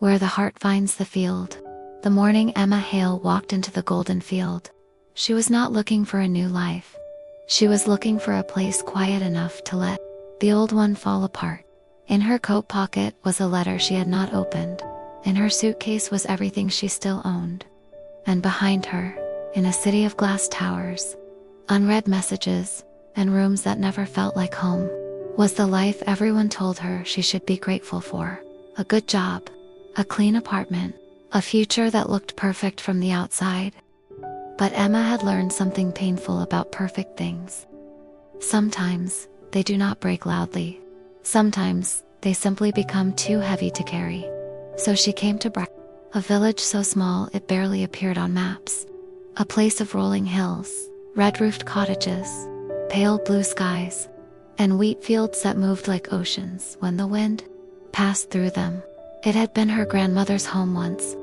where the heart finds the field. The morning Emma Hale walked into the golden field, she was not looking for a new life. She was looking for a place quiet enough to let the old one fall apart. In her coat pocket was a letter she had not opened. In her suitcase was everything she still owned. And behind her, in a city of glass towers, unread messages, and rooms that never felt like home, was the life everyone told her she should be grateful for. A good job, a clean apartment, a future that looked perfect from the outside. But Emma had learned something painful about perfect things. Sometimes, they do not break loudly. Sometimes, they simply become too heavy to carry. So she came to Briarfield, a village so small it barely appeared on maps. A place of rolling hills, red-roofed cottages, pale blue skies, and wheat fields that moved like oceans when the wind passed through them. It had been her grandmother's home once.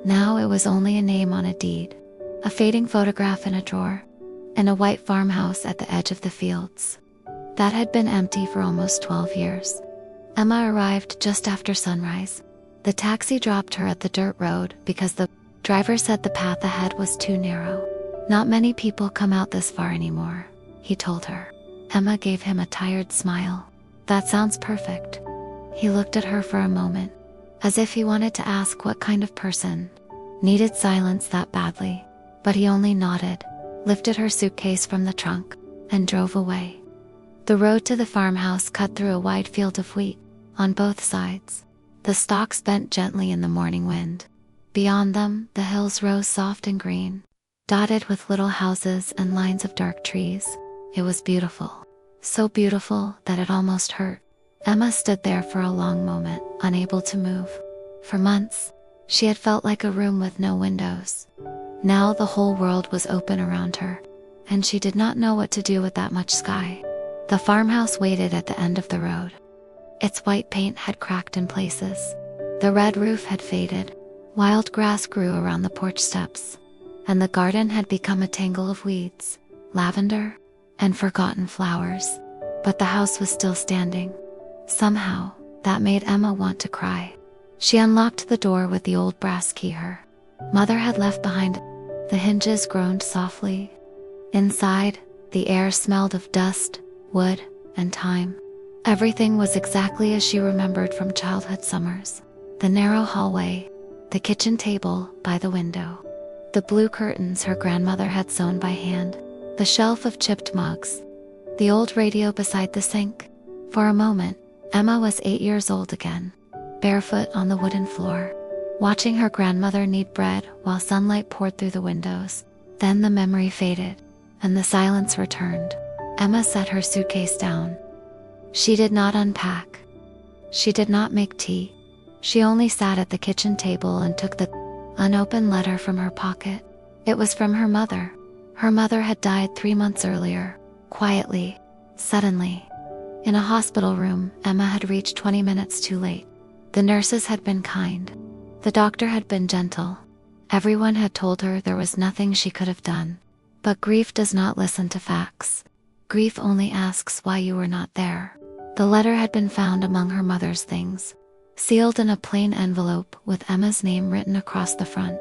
Now it was only a name on a deed, a fading photograph in a drawer, and a white farmhouse at the edge of the fields that had been empty for almost 12 years. Emma arrived just after sunrise. The taxi dropped her at the dirt road because the driver said the path ahead was too narrow. Not many people come out this far anymore, he told her. Emma gave him a tired smile. That sounds perfect. He looked at her for a moment, as if he wanted to ask what kind of person needed silence that badly. But he only nodded, lifted her suitcase from the trunk, and drove away. The road to the farmhouse cut through a wide field of wheat, on both sides. The stalks bent gently in the morning wind. Beyond them, the hills rose soft and green, dotted with little houses and lines of dark trees. It was beautiful. So beautiful that it almost hurt. Emma stood there for a long moment, unable to move. For months, she had felt like a room with no windows. Now the whole world was open around her, and she did not know what to do with that much sky. The farmhouse waited at the end of the road. Its white paint had cracked in places. The red roof had faded. Wild grass grew around the porch steps, and the garden had become a tangle of weeds, lavender, and forgotten flowers. But the house was still standing. Somehow, that made Emma want to cry. She unlocked the door with the old brass key her mother had left behind. The hinges groaned softly. Inside, the air smelled of dust, wood, and time. Everything was exactly as she remembered from childhood summers. The narrow hallway, the kitchen table by the window, the blue curtains her grandmother had sewn by hand, the shelf of chipped mugs, the old radio beside the sink. For a moment, Emma was 8 years old again, barefoot on the wooden floor, watching her grandmother knead bread while sunlight poured through the windows. Then the memory faded, and the silence returned. Emma set her suitcase down. She did not unpack. She did not make tea. She only sat at the kitchen table and took the unopened letter from her pocket. It was from her mother. Her mother had died 3 months earlier, quietly, suddenly. In a hospital room, Emma had reached 20 minutes too late. The nurses had been kind. The doctor had been gentle. Everyone had told her there was nothing she could have done. But grief does not listen to facts. Grief only asks why you were not there. The letter had been found among her mother's things, sealed in a plain envelope with Emma's name written across the front.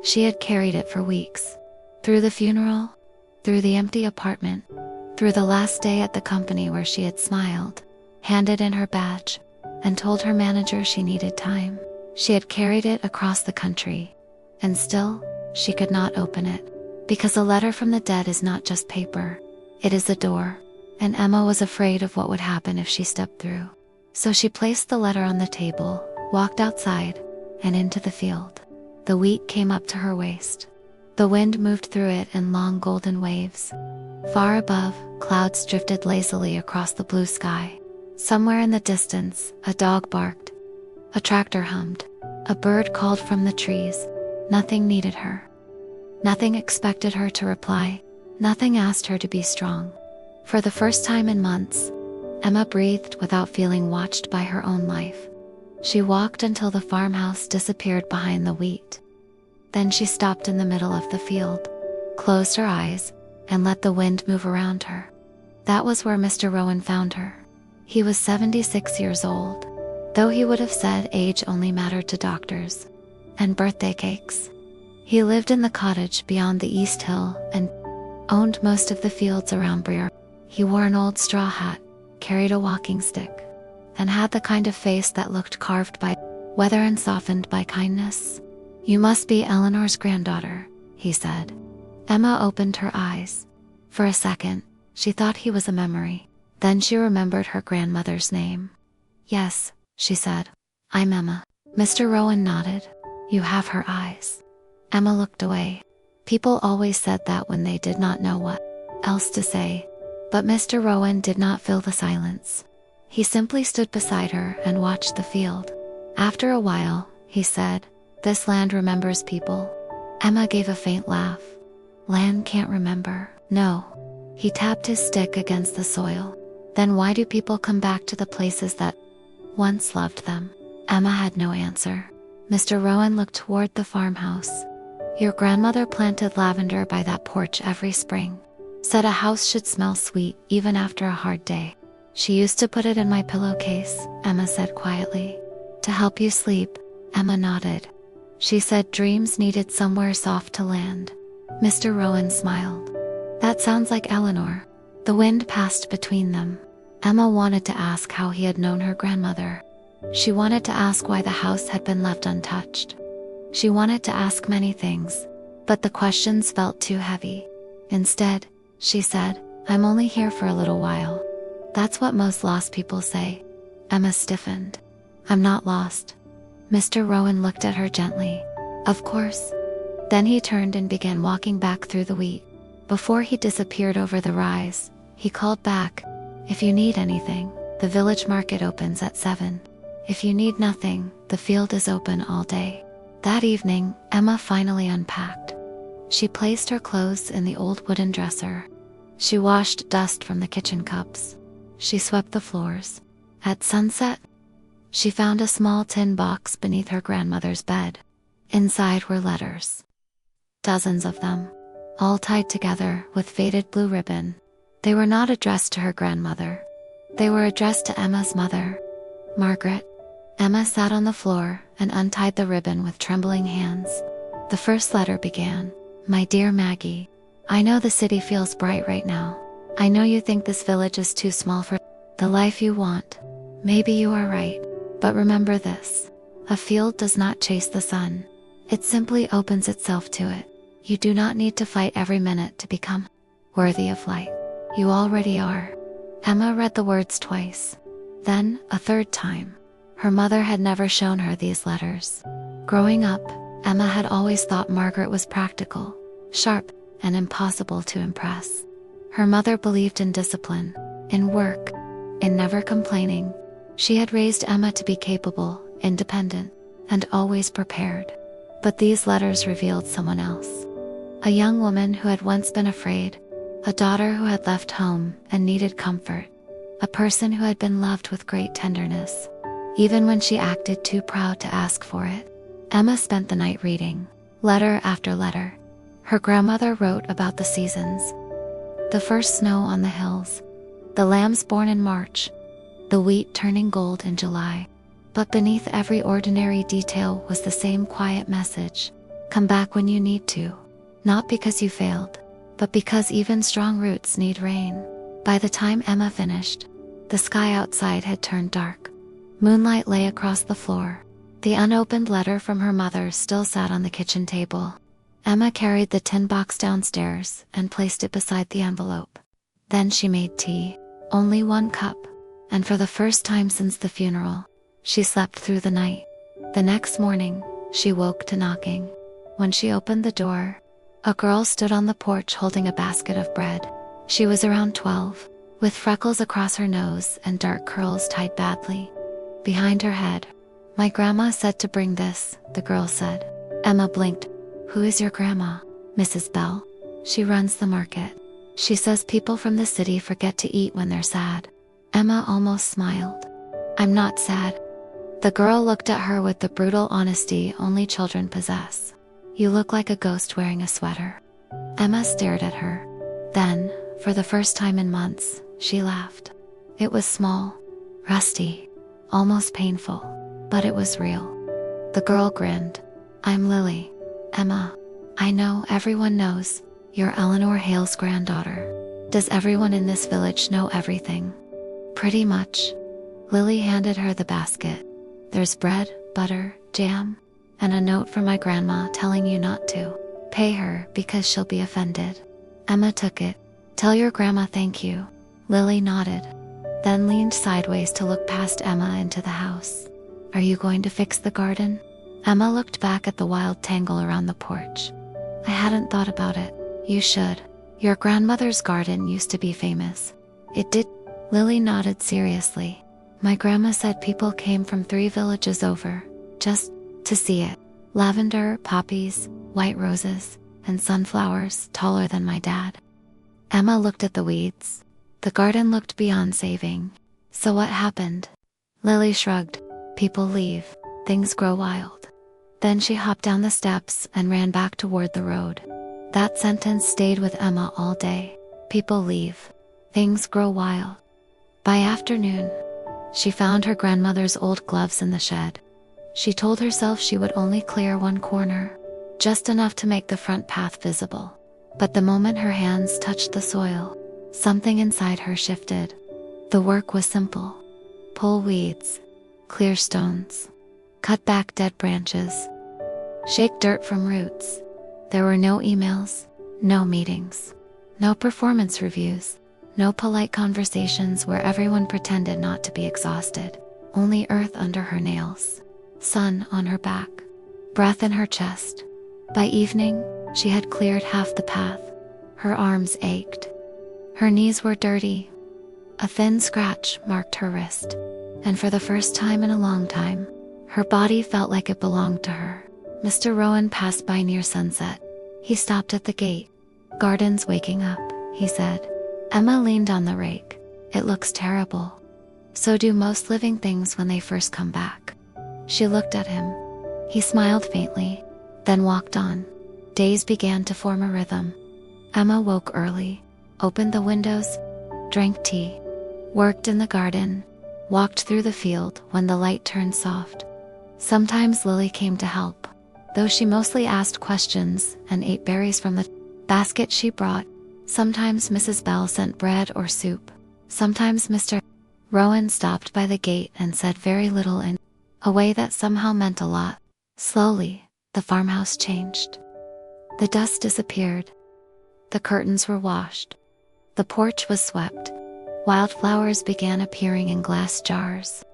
She had carried it for weeks. Through the funeral, through the empty apartment, through the last day at the company where she had smiled, handed in her badge, and told her manager she needed time. She had carried it across the country, and still, she could not open it. Because a letter from the dead is not just paper, it is a door, and Emma was afraid of what would happen if she stepped through. So she placed the letter on the table, walked outside, and into the field. The wheat came up to her waist. The wind moved through it in long golden waves. Far above, clouds drifted lazily across the blue sky. Somewhere in the distance, a dog barked. A tractor hummed. A bird called from the trees. Nothing needed her. Nothing expected her to reply. Nothing asked her to be strong. For the first time in months, Emma breathed without feeling watched by her own life. She walked until the farmhouse disappeared behind the wheat. Then she stopped in the middle of the field, closed her eyes, and let the wind move around her. That was where Mr. Rowan found her. He was 76 years old. though he would have said age only mattered to doctors and birthday cakes. He lived in the cottage beyond the East Hill and owned most of the fields around Briarfield. He wore an old straw hat, carried a walking stick, and had the kind of face that looked carved by weather and softened by kindness. "You must be Eleanor's granddaughter," he said. Emma opened her eyes. For a second, she thought he was a memory. Then she remembered her grandmother's name. "Yes," she said. "I'm Emma." Mr. Rowan nodded. "You have her eyes." Emma looked away. People always said that when they did not know what else to say. But Mr. Rowan did not fill the silence. He simply stood beside her and watched the field. After a while, he said, "This land remembers people." Emma gave a faint laugh. "Land can't remember." "No." He tapped his stick against the soil. "Then why do people come back to the places that once loved them?" Emma had no answer. Mr. Rowan looked toward the farmhouse. "Your grandmother planted lavender by that porch every spring. Said a house should smell sweet even after a hard day. She used to put it in my pillowcase," Emma said quietly. "To help you sleep." Emma nodded. "She said dreams needed somewhere soft to land." Mr. Rowan smiled. "That sounds like Eleanor." The wind passed between them. Emma wanted to ask how he had known her grandmother. She wanted to ask why the house had been left untouched. She wanted to ask many things, but the questions felt too heavy. Instead, she said, "I'm only here for a little while." "That's what most lost people say." Emma stiffened. "I'm not lost." Mr. Rowan looked at her gently. "Of course." Then he turned and began walking back through the wheat. Before he disappeared over the rise, he called back, "If you need anything, the village market opens at 7. If you need nothing, the field is open all day." That evening, Emma finally unpacked. She placed her clothes in the old wooden dresser. She washed dust from the kitchen cups. She swept the floors. At sunset, she found a small tin box beneath her grandmother's bed. Inside were letters. Dozens of them, all tied together with faded blue ribbon. They were not addressed to her grandmother. They were addressed to Emma's mother, Margaret. Emma sat on the floor and untied the ribbon with trembling hands. The first letter began, "My dear Maggie, I know the city feels bright right now. I know you think this village is too small for the life you want. Maybe you are right. But remember this. A field does not chase the sun. It simply opens itself to it. You do not need to fight every minute to become worthy of light. You already are." Emma read the words twice. Then, a third time. Her mother had never shown her these letters. Growing up, Emma had always thought Margaret was practical, sharp, and impossible to impress. Her mother believed in discipline, in work, in never complaining. She had raised Emma to be capable, independent, and always prepared. But these letters revealed someone else. A young woman who had once been afraid, a daughter who had left home and needed comfort, a person who had been loved with great tenderness, even when she acted too proud to ask for it. Emma spent the night reading, letter after letter. Her grandmother wrote about the seasons. The first snow on the hills, the lambs born in March, the wheat turning gold in July. But beneath every ordinary detail was the same quiet message. Come back when you need to. Not because you failed, but because even strong roots need rain. By the time Emma finished, the sky outside had turned dark. Moonlight lay across the floor. The unopened letter from her mother still sat on the kitchen table. Emma carried the tin box downstairs and placed it beside the envelope. Then she made tea, only 1 cup, and for the first time since the funeral, she slept through the night. The next morning, she woke to knocking. When she opened the door, a girl stood on the porch holding a basket of bread. She was around 12, with freckles across her nose and dark curls tied badly behind her head. My grandma said to bring this, the girl said. Emma blinked. Who is your grandma? Mrs. Bell. She runs the market. She says people from the city forget to eat when they're sad. Emma almost smiled. I'm not sad. The girl looked at her with the brutal honesty only children possess. You look like a ghost wearing a sweater. Emma stared at her. Then, for the first time in months, she laughed. It was small, rusty, almost painful, but it was real. The girl grinned. I'm Lily. Emma. I know everyone knows. You're Eleanor Hale's granddaughter. Does everyone in this village know everything? Pretty much. Lily handed her the basket. There's bread, butter, jam, and a note from my grandma telling you not to pay her because she'll be offended. Emma took it. Tell your grandma thank you. Lily nodded, then leaned sideways to look past Emma into the house. Are you going to fix the garden? Emma looked back at the wild tangle around the porch. I hadn't thought about it. You should. Your grandmother's garden used to be famous. It did. Lily nodded seriously. My grandma said people came from 3 villages over, just to see it. Lavender, poppies, white roses, and sunflowers taller than my dad. Emma looked at the weeds. The garden looked beyond saving. So what happened? Lily shrugged. People leave. Things grow wild. Then she hopped down the steps and ran back toward the road. That sentence stayed with Emma all day. People leave. Things grow wild. By afternoon, she found her grandmother's old gloves in the shed. She told herself she would only clear one corner, just enough to make the front path visible. But the moment her hands touched the soil, something inside her shifted. The work was simple. Pull weeds, clear stones, cut back dead branches, shake dirt from roots. There were no emails, no meetings, no performance reviews, no polite conversations where everyone pretended not to be exhausted. Only earth under her nails, sun on her back, breath in her chest. By evening, she had cleared half the path. Her arms ached. Her knees were dirty. A thin scratch marked her wrist. And for the first time in a long time, her body felt like it belonged to her. Mr. Rowan passed by near sunset. He stopped at the gate. Garden's waking up, he said. Emma leaned on the rake. It looks terrible. So do most living things when they first come back. She looked at him. He smiled faintly, then walked on. Days began to form a rhythm. Emma woke early, opened the windows, drank tea, worked in the garden, walked through the field when the light turned soft. Sometimes Lily came to help, though she mostly asked questions and ate berries from the basket she brought. Sometimes Mrs. Bell sent bread or soup. Sometimes Mr. Rowan stopped by the gate and said very little in a way that somehow meant a lot. Slowly, the farmhouse changed. The dust disappeared. The curtains were washed. The porch was swept. Wildflowers began appearing in glass jars.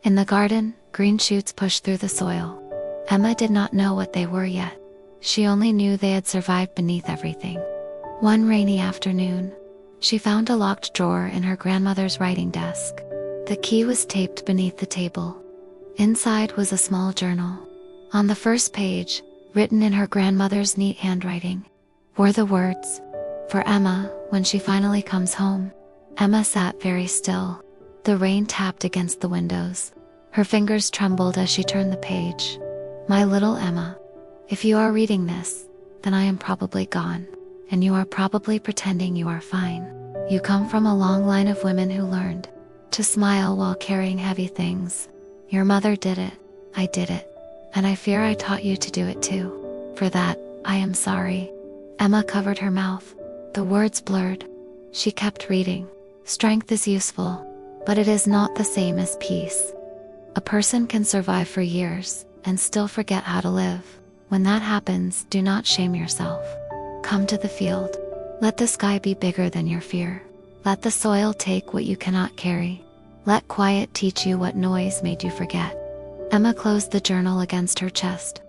In the garden, green shoots pushed through the soil. Emma did not know what they were yet. She only knew they had survived beneath everything. One rainy afternoon, she found a locked drawer in her grandmother's writing desk. The key was taped beneath the table. Inside was a small journal. On the first page, written in her grandmother's neat handwriting, were the words, "For Emma, when she finally comes home." Emma sat very still. The rain tapped against the windows. Her fingers trembled as she turned the page. My little Emma, if you are reading this, then I am probably gone, and you are probably pretending you are fine. You come from a long line of women who learned to smile while carrying heavy things. Your mother did it, I did it, and I fear I taught you to do it too. For that, I am sorry. Emma covered her mouth. The words blurred. She kept reading. Strength is useful, but it is not the same as peace. A person can survive for years and still forget how to live. When that happens, do not shame yourself. Come to the field. Let the sky be bigger than your fear. Let the soil take what you cannot carry. Let quiet teach you what noise made you forget. Emma closed the journal against her chest.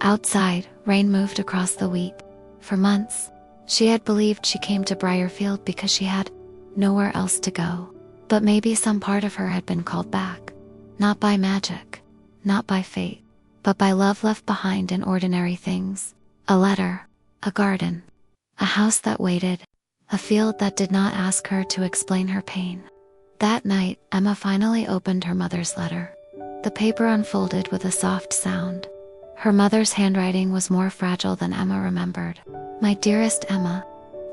Outside, rain moved across the wheat. For months, she had believed she came to Briarfield because she had nowhere else to go. But maybe some part of her had been called back. Not by magic, not by fate, but by love left behind in ordinary things. A letter, a garden, a house that waited, a field that did not ask her to explain her pain. That night, Emma finally opened her mother's letter. The paper unfolded with a soft sound. Her mother's handwriting was more fragile than Emma remembered. My dearest Emma,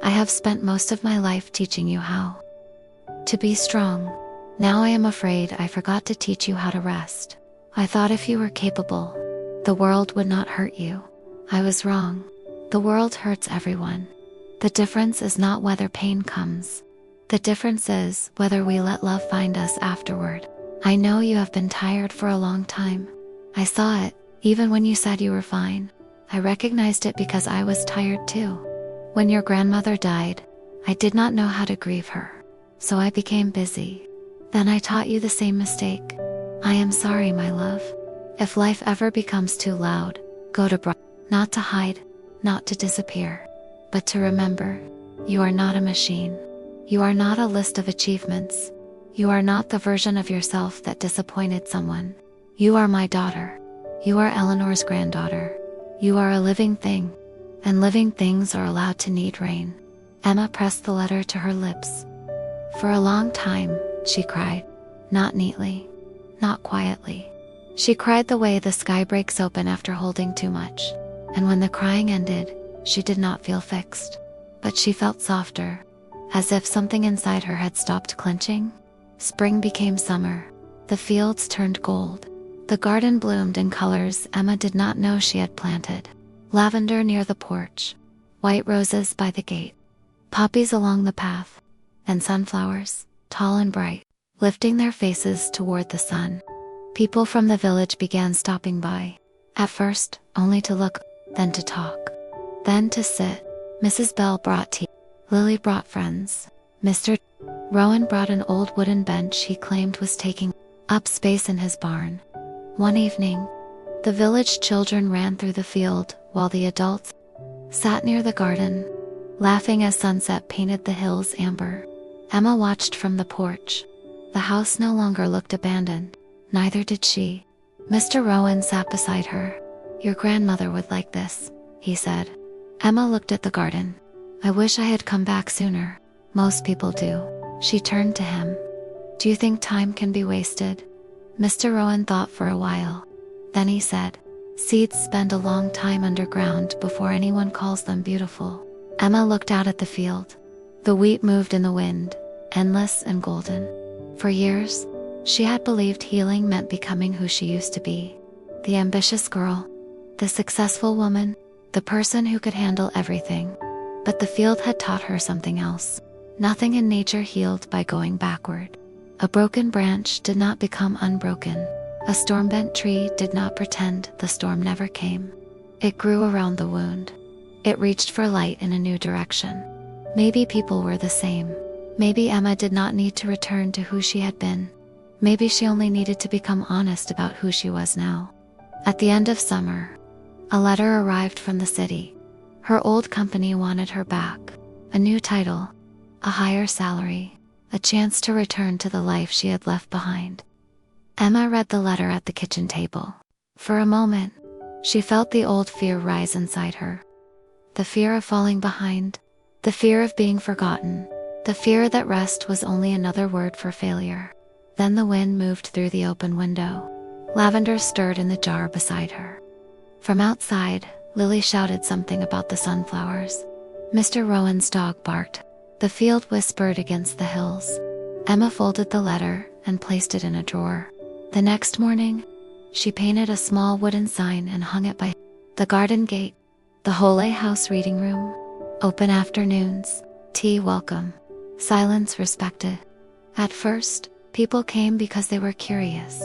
I have spent most of my life teaching you how to be strong. Now I am afraid I forgot to teach you how to rest. I thought if you were capable, the world would not hurt you. I was wrong. The world hurts everyone. The difference is not whether pain comes. The difference is whether we let love find us afterward. I know you have been tired for a long time. I saw it, even when you said you were fine. I recognized it because I was tired too. When your grandmother died, I did not know how to grieve her, so I became busy. Then I taught you the same mistake. I am sorry, my love. If life ever becomes too loud, go to Briarfield. Not to hide, not to disappear, but to remember, you are not a machine. You are not a list of achievements. You are not the version of yourself that disappointed someone. You are my daughter. You are Eleanor's granddaughter. You are a living thing, and living things are allowed to need rain. Emma pressed the letter to her lips. For a long time, she cried. Not neatly, not quietly. She cried the way the sky breaks open after holding too much. And when the crying ended, she did not feel fixed. But she felt softer, as if something inside her had stopped clenching. Spring became summer. The fields turned gold. The garden bloomed in colors Emma did not know she had planted. Lavender near the porch, white roses by the gate, poppies along the path, and sunflowers, tall and bright, lifting their faces toward the sun. People from the village began stopping by. At first, only to look, then to talk, then to sit. Mrs. Bell brought tea. Lily brought friends. Mr. Rowan brought an old wooden bench he claimed was taking up space in his barn. One evening, the village children ran through the field while the adults sat near the garden, laughing as sunset painted the hills amber. Emma watched from the porch. The house no longer looked abandoned. Neither did she. Mr. Rowan sat beside her. Your grandmother would like this, he said. Emma looked at the garden. I wish I had come back sooner. Most people do. She turned to him. Do you think time can be wasted? Mr. Rowan thought for a while. Then he said, seeds spend a long time underground before anyone calls them beautiful. Emma looked out at the field. The wheat moved in the wind, endless and golden. For years, she had believed healing meant becoming who she used to be. The ambitious girl, the successful woman, the person who could handle everything. But the field had taught her something else. Nothing in nature healed by going backward. A broken branch did not become unbroken. A storm-bent tree did not pretend the storm never came. It grew around the wound. It reached for light in a new direction. Maybe people were the same. Maybe Emma did not need to return to who she had been. Maybe she only needed to become honest about who she was now. At the end of summer, a letter arrived from the city. Her old company wanted her back. A new title, a higher salary, a chance to return to the life she had left behind. Emma read the letter at the kitchen table. For a moment, she felt the old fear rise inside her. The fear of falling behind, the fear of being forgotten, the fear that rest was only another word for failure. Then the wind moved through the open window. Lavender stirred in the jar beside her. From outside, Lily shouted something about the sunflowers. Mr. Rowan's dog barked. The field whispered against the hills. Emma folded the letter and placed it in a drawer. The next morning, she painted a small wooden sign and hung it by the garden gate. The Hole House reading room. Open afternoons. Tea welcome. Silence respected. At first, people came because they were curious.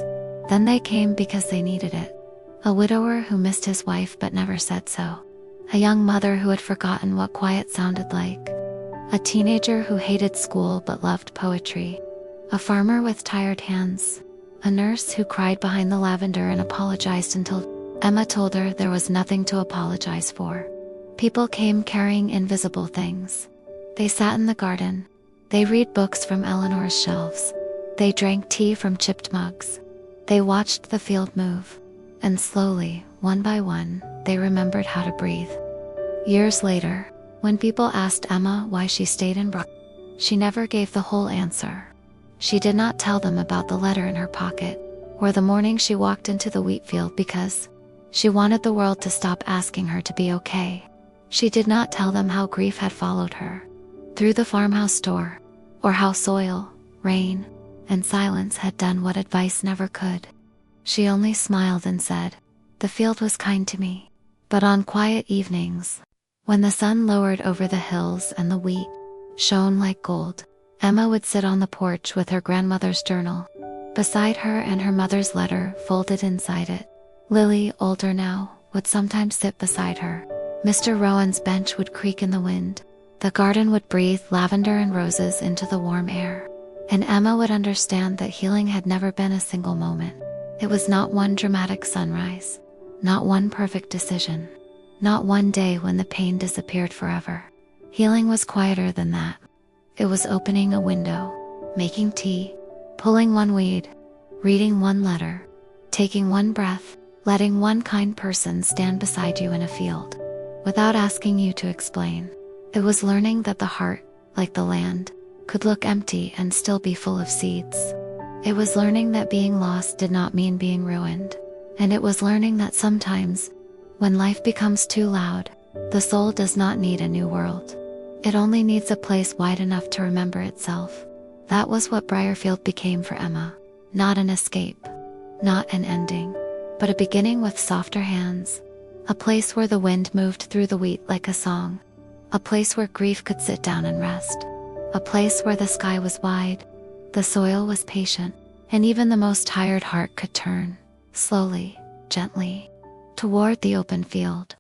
Then they came because they needed it. A widower who missed his wife but never said so. A young mother who had forgotten what quiet sounded like. A teenager who hated school but loved poetry. A farmer with tired hands. A nurse who cried behind the lavender and apologized until Emma told her there was nothing to apologize for. People came carrying invisible things. They sat in the garden. They read books from Eleanor's shelves. They drank tea from chipped mugs. They watched the field move. And slowly, one by one, they remembered how to breathe. Years later, when people asked Emma why she stayed in Briarfield, she never gave the whole answer. She did not tell them about the letter in her pocket, or the morning she walked into the wheat field because she wanted the world to stop asking her to be okay. She did not tell them how grief had followed her through the farmhouse door, or how soil, rain, and silence had done what advice never could. She only smiled and said, "The field was kind to me." But on quiet evenings, when the sun lowered over the hills and the wheat shone like gold, Emma would sit on the porch with her grandmother's journal beside her and her mother's letter folded inside it. Lily, older now, would sometimes sit beside her. Mr. Rowan's bench would creak in the wind. The garden would breathe lavender and roses into the warm air. And Emma would understand that healing had never been a single moment. It was not one dramatic sunrise, not one perfect decision, not one day when the pain disappeared forever. Healing was quieter than that. It was opening a window, making tea, pulling one weed, reading one letter, taking one breath, letting one kind person stand beside you in a field, without asking you to explain. It was learning that the heart, like the land, could look empty and still be full of seeds. It was learning that being lost did not mean being ruined. And it was learning that sometimes, when life becomes too loud, the soul does not need a new world. It only needs a place wide enough to remember itself. That was what Briarfield became for Emma. Not an escape, not an ending, but a beginning with softer hands. A place where the wind moved through the wheat like a song. A place where grief could sit down and rest. A place where the sky was wide, the soil was patient, and even the most tired heart could turn, slowly, gently, toward the open field.